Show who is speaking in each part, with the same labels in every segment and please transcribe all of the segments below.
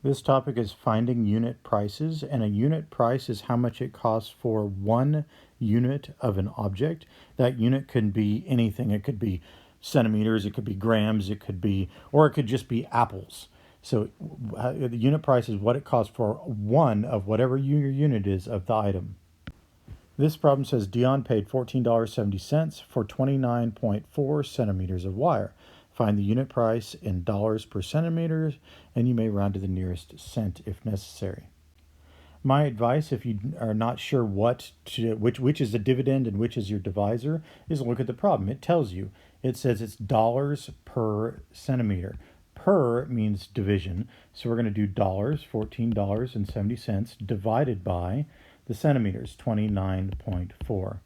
Speaker 1: This topic is finding unit prices, and a unit price is how much it costs for 1 unit of an object. That unit can be anything. It could be centimeters, it could be grams, or it could just be apples. So the unit price is what it costs for one of whatever your unit is of the item. This problem says Dion paid $14.70 for 29.4 centimeters of wire. Find the unit price in dollars per centimeter, and you may round to the nearest cent if necessary. My advice, if you are not sure which is the dividend and which is your divisor, is look at the problem. It tells you. It says it's dollars per centimeter. Per means division, so we're going to do dollars, $14.70, divided by the centimeters, 29.4.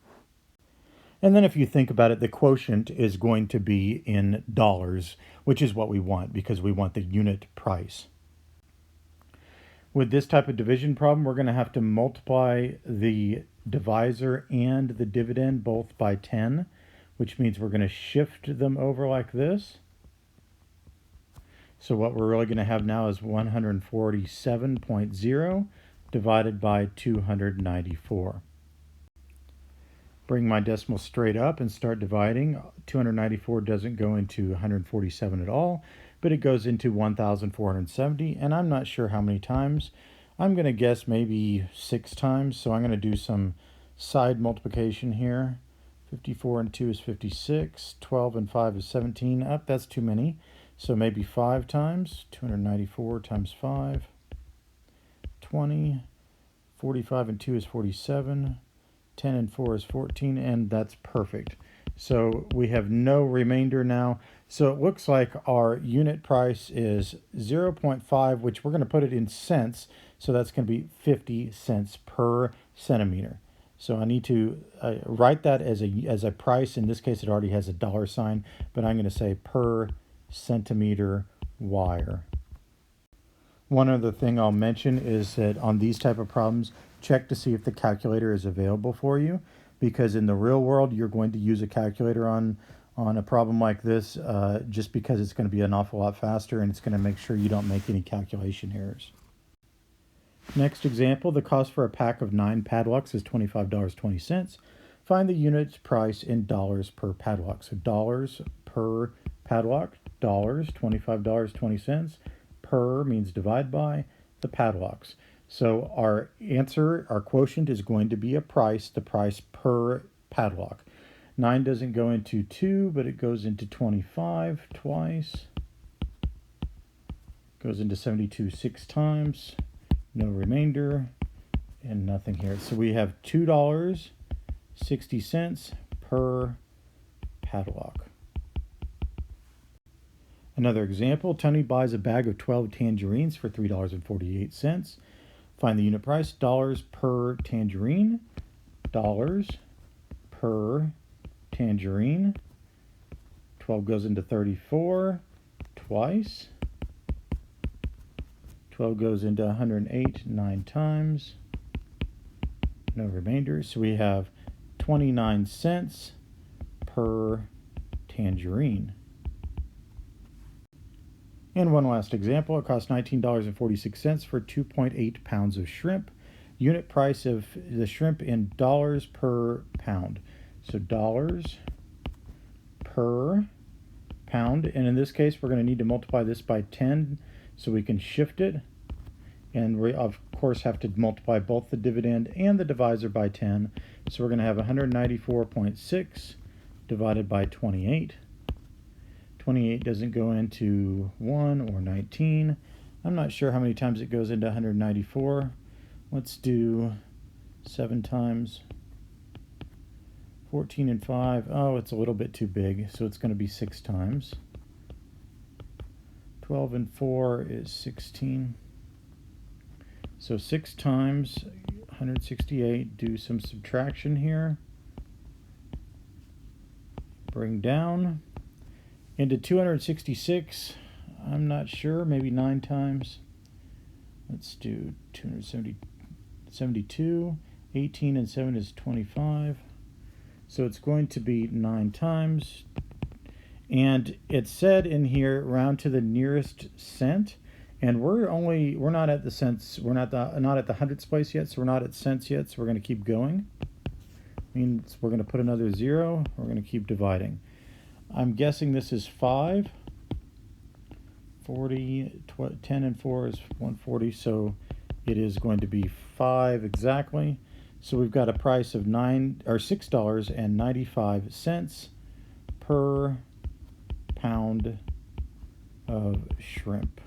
Speaker 1: And then if you think about it, the quotient is going to be in dollars, which is what we want because we want the unit price. With this type of division problem, we're going to have to multiply the divisor and the dividend both by 10, which means we're going to shift them over like this. So what we're really going to have now is 147.0 divided by 294. Bring my decimal straight up and start dividing. 294 doesn't go into 147 at all, but it goes into 1,470, and I'm not sure how many times. I'm going to guess maybe 6 times, so I'm going to do some side multiplication here. 54 and 2 is 56, 12 and 5 is 17. That's too many, so maybe 5 times. 294 times 5, 20, 45 and 2 is 47, 10 and 4 is 14, and that's perfect. So we have no remainder now. So it looks like our unit price is 0.5, which we're going to put it in cents. So that's going to be 50 cents per centimeter. So I need to write that as a price. In this case, it already has a dollar sign, but I'm going to say per centimeter wire. One other thing I'll mention is that on these type of problems, check to see if the calculator is available for you, because in the real world, you're going to use a calculator on a problem like this just because it's going to be an awful lot faster and it's going to make sure you don't make any calculation errors. Next example, the cost for a pack of 9 padlocks is $25.20. Find the unit price in dollars per padlock. So dollars per padlock, dollars, $25.20. Per means divide by the padlocks. So our answer, our quotient is going to be a price, the price per padlock. 9 doesn't go into 2, but it goes into 25 twice. Goes into 72 6 times. No remainder and nothing here. So we have $2.60 per padlock. Another example, Tony buys a bag of 12 tangerines for $3.48. Find the unit price, dollars per tangerine, dollars per tangerine. 12 goes into 34 twice. 12 goes into 108 9 times. No remainder. So we have 29 cents per tangerine. And one last example, it costs $19.46 for 2.8 pounds of shrimp. Unit price of the shrimp in dollars per pound. So dollars per pound. And in this case, we're going to need to multiply this by 10 so we can shift it. And we, of course, have to multiply both the dividend and the divisor by 10. So we're going to have 194.6 divided by 28. 28 doesn't go into 1 or 19. I'm not sure how many times it goes into 194. Let's do 7 times. 14 and 5. Oh, it's a little bit too big, so it's going to be 6 times. 12 and 4 is 16. So 6 times 168. Do some subtraction here. Bring down. Into 266, I'm not sure, maybe 9 times. Let's do 272. 18 and 7 is 25. So it's going to be 9 times. And it said in here, round to the nearest cent. And we're not at the cents, we're not at the hundredths place yet, so we're not at cents yet, so we're going to keep going. Means we're going to put another 0, we're going to keep dividing. I'm guessing this is 5. 40, 10 and 4 is 140, so it is going to be 5 exactly. So we've got a price of $6.95 per pound of shrimp.